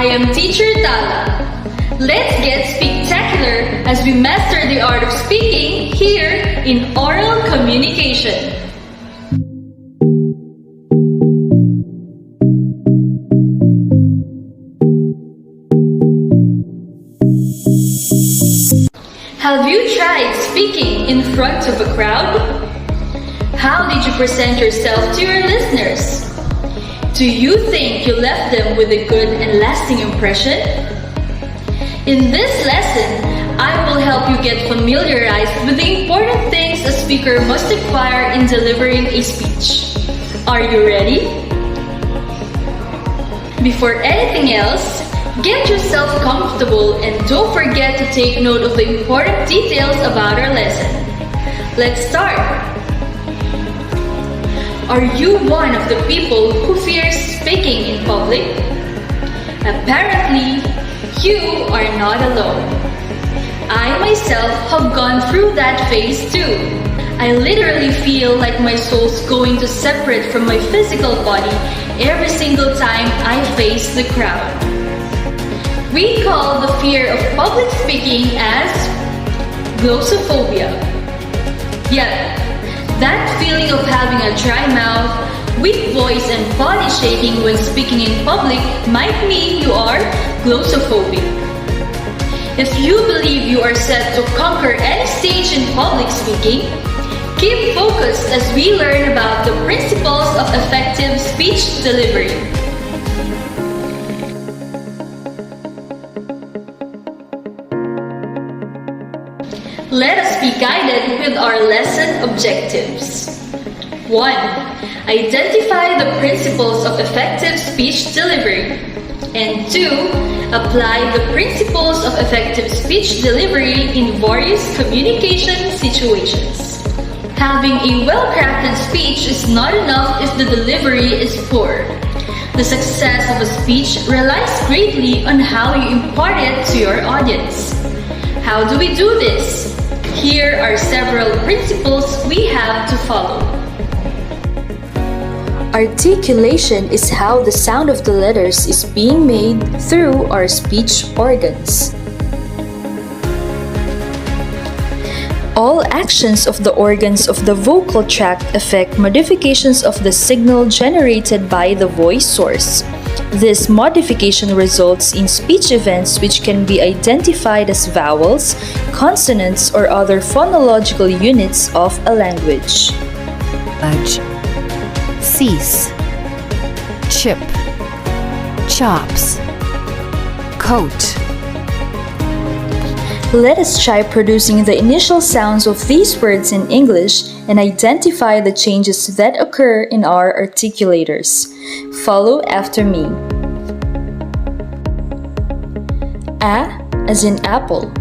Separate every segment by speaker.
Speaker 1: I am Teacher Tala. Let's get spectacular as we master the art of speaking here in oral communication. Have you tried speaking in front of a crowd? How did you present yourself to your listeners? Do you think you left them with a good and lasting impression? In this lesson, I will help you get familiarized with the important things a speaker must acquire in delivering a speech. Are you ready? Before anything else, get yourself comfortable and don't forget to take note of the important details about our lesson. Let's start! Are you one of the people who fears speaking in public? Apparently, you are not alone. I myself have gone through that phase too. I literally feel like my soul's going to separate from my physical body every single time I face the crowd. We call the fear of public speaking as glossophobia. Yep, that feeling of having a dry mouth, weak voice, and body shaking when speaking in public might mean you are glossophobic. If you believe you are set to conquer any stage in public speaking, keep focused as we learn about the principles of effective speech delivery. Let us be guided with our lesson objectives. 1. Identify the principles of effective speech delivery. And 2. Apply the principles of effective speech delivery in various communication situations. Having a well-crafted speech is not enough if the delivery is poor. The success of a speech relies greatly on how you impart it to your audience. How do we do this? Here are several principles we have to follow.
Speaker 2: Articulation is how the sound of the letters is being made through our speech organs. All actions of the organs of the vocal tract affect modifications of the signal generated by the voice source. This modification results in speech events which can be identified as vowels, consonants, or other phonological units of a language.
Speaker 3: Budge, cease, chip, chops, coat.
Speaker 2: Let us try producing the initial sounds of these words in English and identify the changes that occur in our articulators. Follow after me. A as in apple.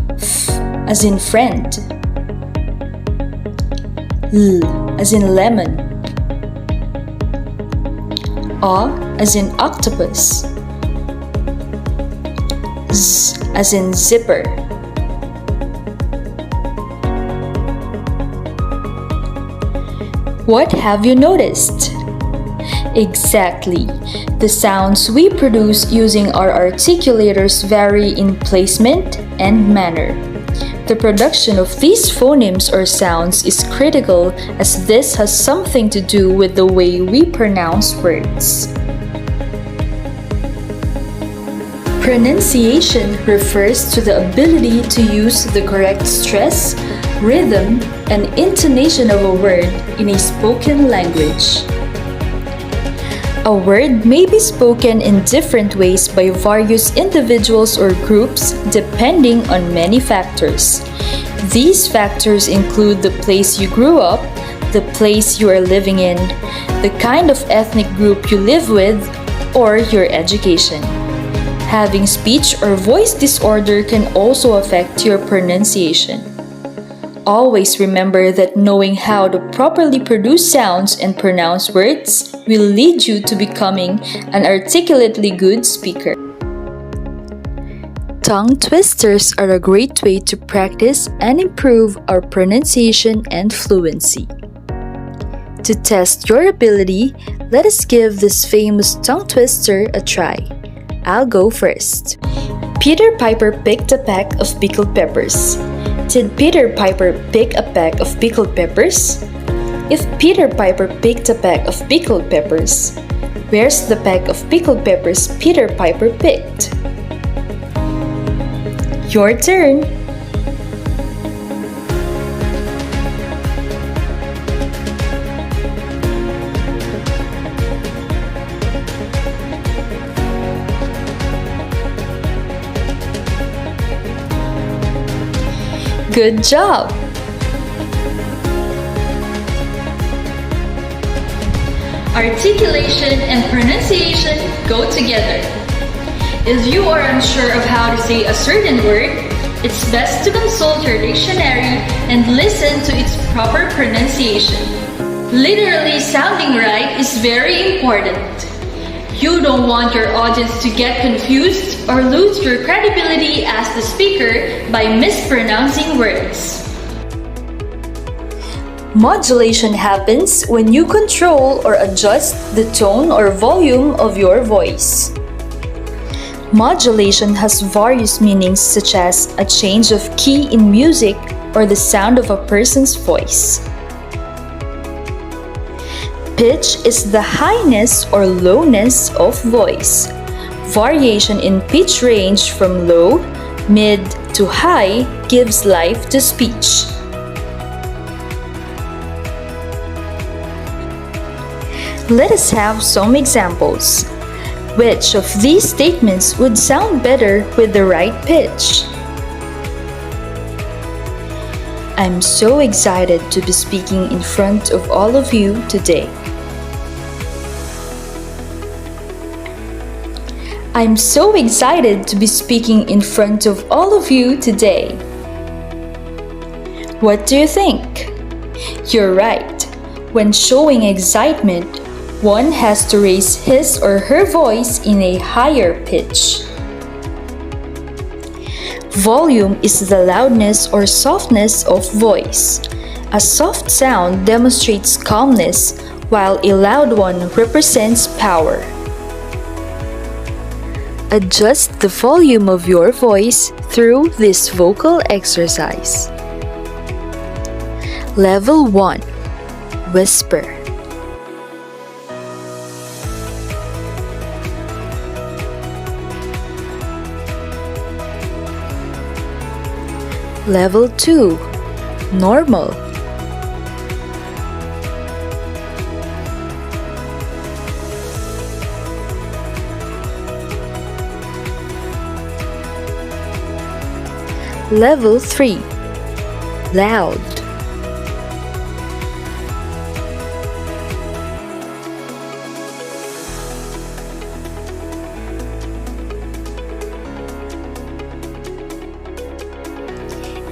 Speaker 2: F as in friend. L as in lemon. O as in octopus. Z as in zipper. What have you noticed? Exactly. The sounds we produce using our articulators vary in placement and manner. The production of these phonemes or sounds is critical as this has something to do with the way we pronounce words. Pronunciation refers to the ability to use the correct stress, rhythm, and intonation of a word in a spoken language. A word may be spoken in different ways by various individuals or groups depending on many factors. These factors include the place you grew up, the place you are living in, the kind of ethnic group you live with, or your education. Having speech or voice disorder can also affect your pronunciation. Always remember that knowing how to properly produce sounds and pronounce words will lead you to becoming an articulately good speaker. Tongue twisters are a great way to practice and improve our pronunciation and fluency. To test your ability, Let us give this famous tongue twister a try. I'll go first. Peter Piper picked a pack of pickled peppers. Did Peter Piper pick a pack of pickled peppers? If Peter Piper picked a pack of pickled peppers, where's the pack of pickled peppers Peter Piper picked? Your turn! Good job!
Speaker 1: Articulation and pronunciation go together. If you are unsure of how to say a certain word, it's best to consult your dictionary and listen to its proper pronunciation. Literally sounding right is very important. You don't want your audience to get confused or lose your credibility as the speaker by mispronouncing words.
Speaker 2: Modulation happens when you control or adjust the tone or volume of your voice. Modulation has various meanings such as a change of key in music or the sound of a person's voice. Pitch is the highness or lowness of voice. Variation in pitch range from low, mid to high gives life to speech. Let us have some examples. Which of these statements would sound better with the right pitch? I'm so excited to be speaking in front of all of you today. I'm so excited to be speaking in front of all of you today. What do you think? You're right. When showing excitement, one has to raise his or her voice in a higher pitch. Volume is the loudness or softness of voice. A soft sound demonstrates calmness, while a loud one represents power. Adjust the volume of your voice through this vocal exercise. Level 1. Whisper. Level 2. Normal. Level 3. Loud.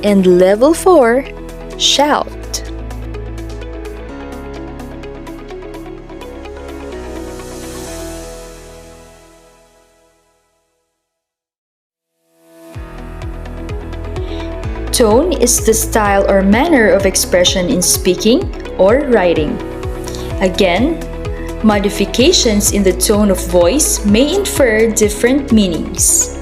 Speaker 2: And level 4, shout. Tone is the style or manner of expression in speaking or writing. Again, modifications in the tone of voice may infer different meanings.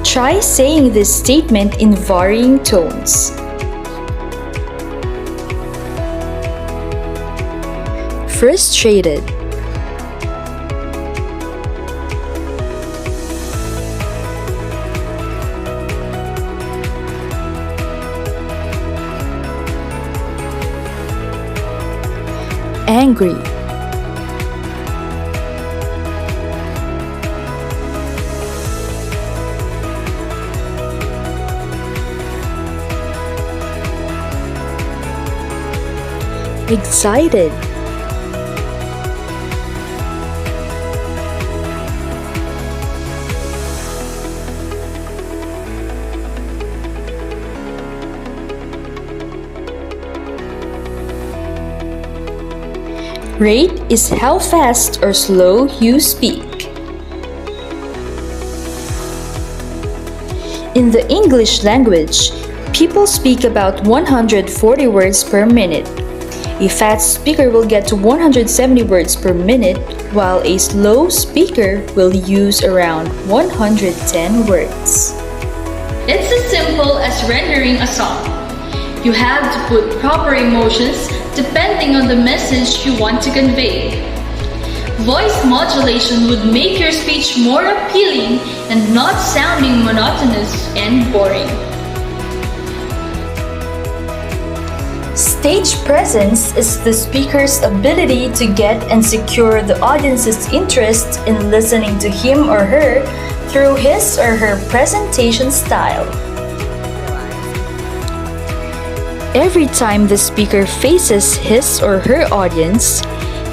Speaker 2: Try saying this statement in varying tones. Frustrated. Angry. Excited. Rate is how fast or slow you speak. In the English language, people speak about 140 words per minute. A fast speaker will get to 170 words per minute, while a slow speaker will use around 110 words.
Speaker 1: It's as simple as rendering a song. You have to put proper emotions depending on the message you want to convey. Voice modulation would make your speech more appealing and not sounding monotonous and boring.
Speaker 2: Stage presence is the speaker's ability to get and secure the audience's interest in listening to him or her through his or her presentation style. Every time the speaker faces his or her audience,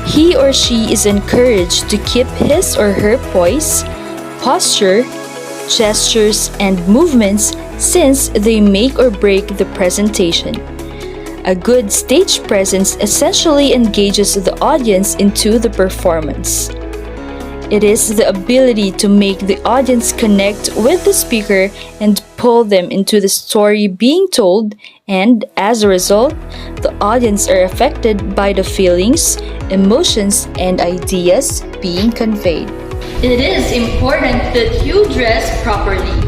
Speaker 2: he or she is encouraged to keep his or her poise, posture, gestures, and movements since they make or break the presentation. A good stage presence essentially engages the audience into the performance. It is the ability to make the audience connect with the speaker and pull them into the story being told, and as a result, the audience are affected by the feelings, emotions, and ideas being conveyed.
Speaker 1: It is important that you dress properly.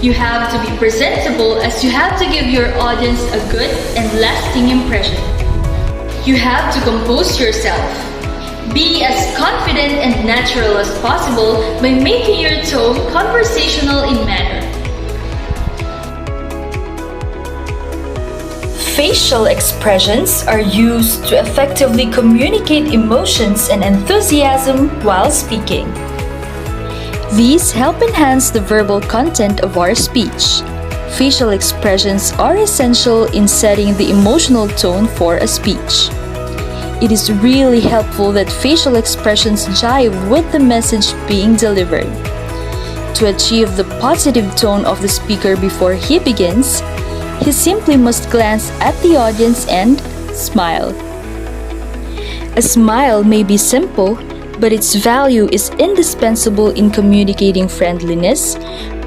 Speaker 1: You have to be presentable as you have to give your audience a good and lasting impression. You have to compose yourself. Be as confident and natural as possible by making your tone conversational in manner.
Speaker 2: Facial expressions are used to effectively communicate emotions and enthusiasm while speaking. These help enhance the verbal content of our speech. Facial expressions are essential in setting the emotional tone for a speech. It is really helpful that facial expressions jive with the message being delivered. To achieve the positive tone of the speaker before he begins, he simply must glance at the audience and smile. A smile may be simple, but its value is indispensable in communicating friendliness,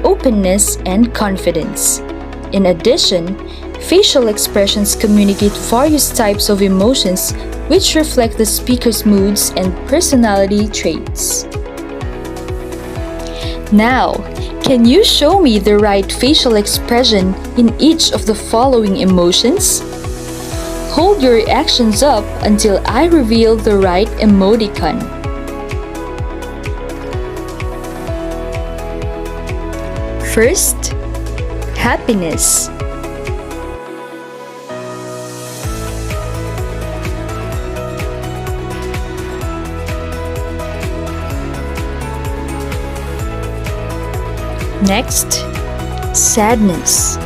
Speaker 2: openness, and confidence. In addition, facial expressions communicate various types of emotions which reflect the speaker's moods and personality traits. Now, can you show me the right facial expression in each of the following emotions? Hold your reactions up until I reveal the right emoticon. First, happiness. Next, sadness.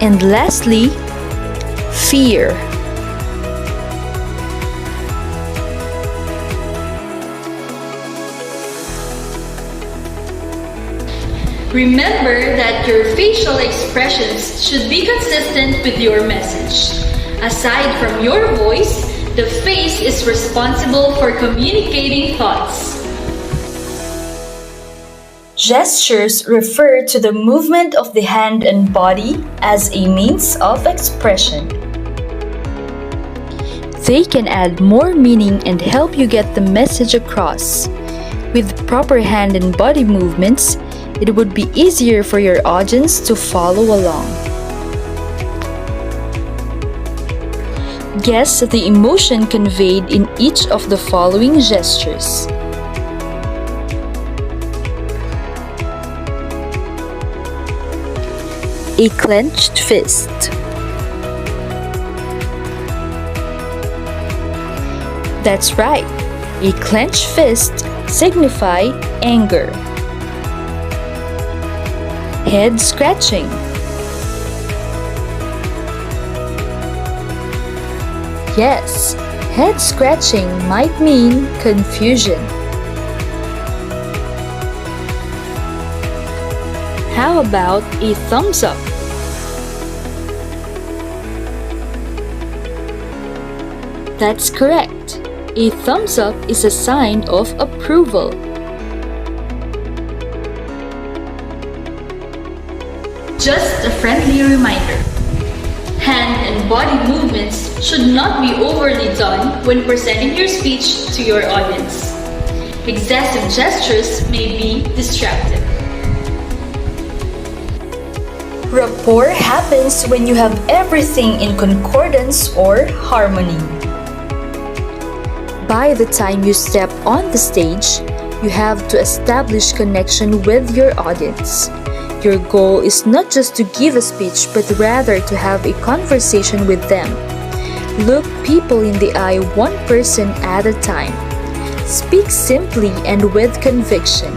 Speaker 2: And lastly, fear.
Speaker 1: Remember that your facial expressions should be consistent with your message. Aside from your voice, the face is responsible for communicating thoughts.
Speaker 2: Gestures refer to the movement of the hand and body as a means of expression. They can add more meaning and help you get the message across. With proper hand and body movements, it would be easier for your audience to follow along. Guess the emotion conveyed in each of the following gestures. A clenched fist. That's right. A clenched fist signifies anger. Head scratching. Yes, head scratching might mean confusion. How about a thumbs up? That's correct. A thumbs up is a sign of approval.
Speaker 1: Just a friendly reminder. Hand and body movements should not be overly done when presenting your speech to your audience. Excessive gestures may be distracting.
Speaker 2: Rapport happens when you have everything in concordance or harmony. By the time you step on the stage, you have to establish connection with your audience. Your goal is not just to give a speech, but rather to have a conversation with them. Look people in the eye, one person at a time. Speak simply and with conviction.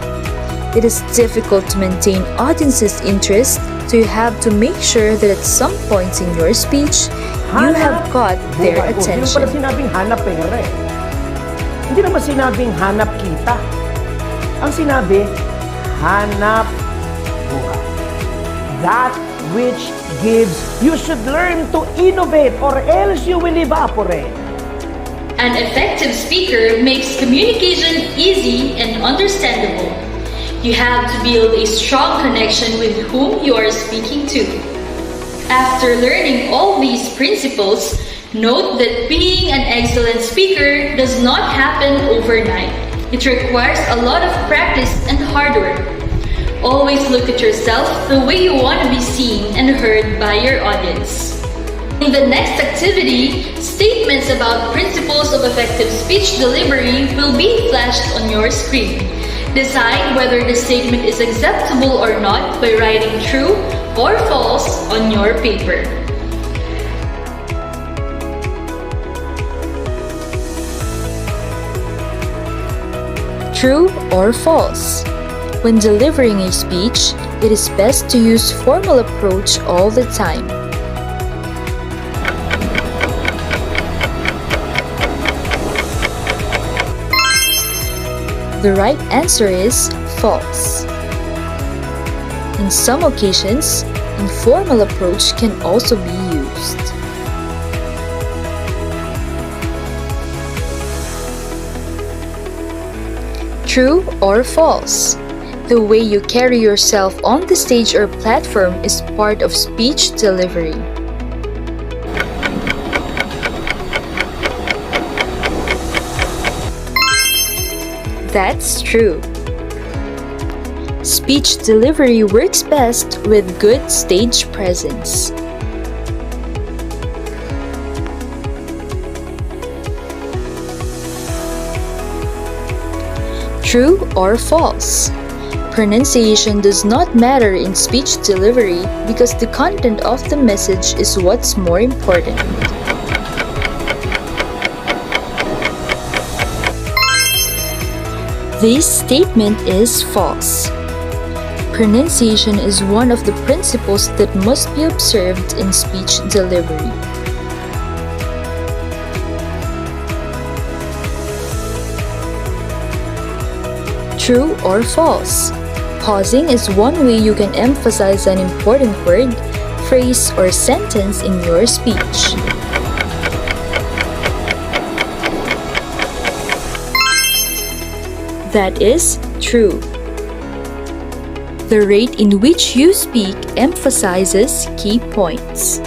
Speaker 2: It is difficult to maintain audience's interest, so you have to make sure that at some points in your speech, you have got their
Speaker 4: Hindi
Speaker 2: attention.
Speaker 4: naman sinabing hanap pera eh. Hindi naman sinabing hanap kita. Ang sinabi, hanap buhay. That which gives, you should learn to innovate or else you will evaporate.
Speaker 1: An effective speaker makes communication easy and understandable. You have to build a strong connection with whom you are speaking to. After learning all these principles, note that being an excellent speaker does not happen overnight. It requires a lot of practice and hard work. Always look at yourself the way you want to be seen and heard by your audience. In the next activity, statements about principles of effective speech delivery will be flashed on your screen. Decide whether the statement is acceptable or not by writing true or false on your paper.
Speaker 2: True or false? When delivering a speech, it is best to use formal approach all the time. The right answer is false. In some occasions, informal approach can also be used. True or false? The way you carry yourself on the stage or platform is part of speech delivery. That's true. Speech delivery works best with good stage presence. True or false? Pronunciation does not matter in speech delivery because the content of the message is what's more important. This statement is false. Pronunciation is one of the principles that must be observed in speech delivery. True or false? Pausing is one way you can emphasize an important word, phrase, or sentence in your speech. That is true. The rate in which you speak emphasizes key points.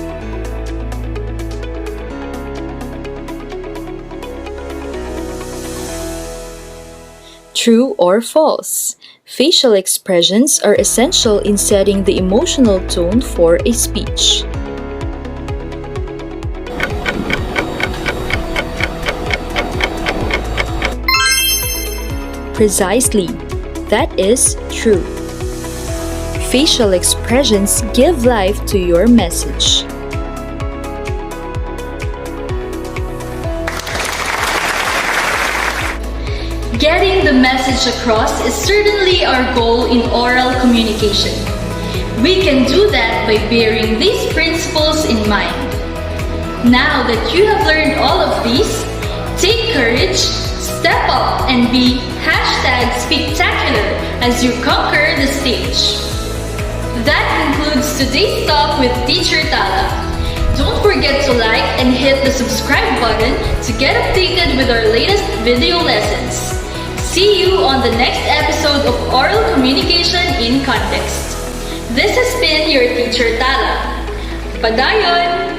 Speaker 2: True or false? Facial expressions are essential in setting the emotional tone for a speech. Precisely. That is true. Facial expressions give life to your message.
Speaker 1: Getting the message across is certainly our goal in oral communication. We can do that by bearing these principles in mind. Now that you have learned all of these, take courage, step up, and be #Speaktacular as you conquer the stage. That concludes today's talk with Teacher Tala. Don't forget to like and hit the subscribe button to get updated with our latest video lessons. See you on the next episode of Oral Communication in Context. This has been your teacher Tala. Padayon!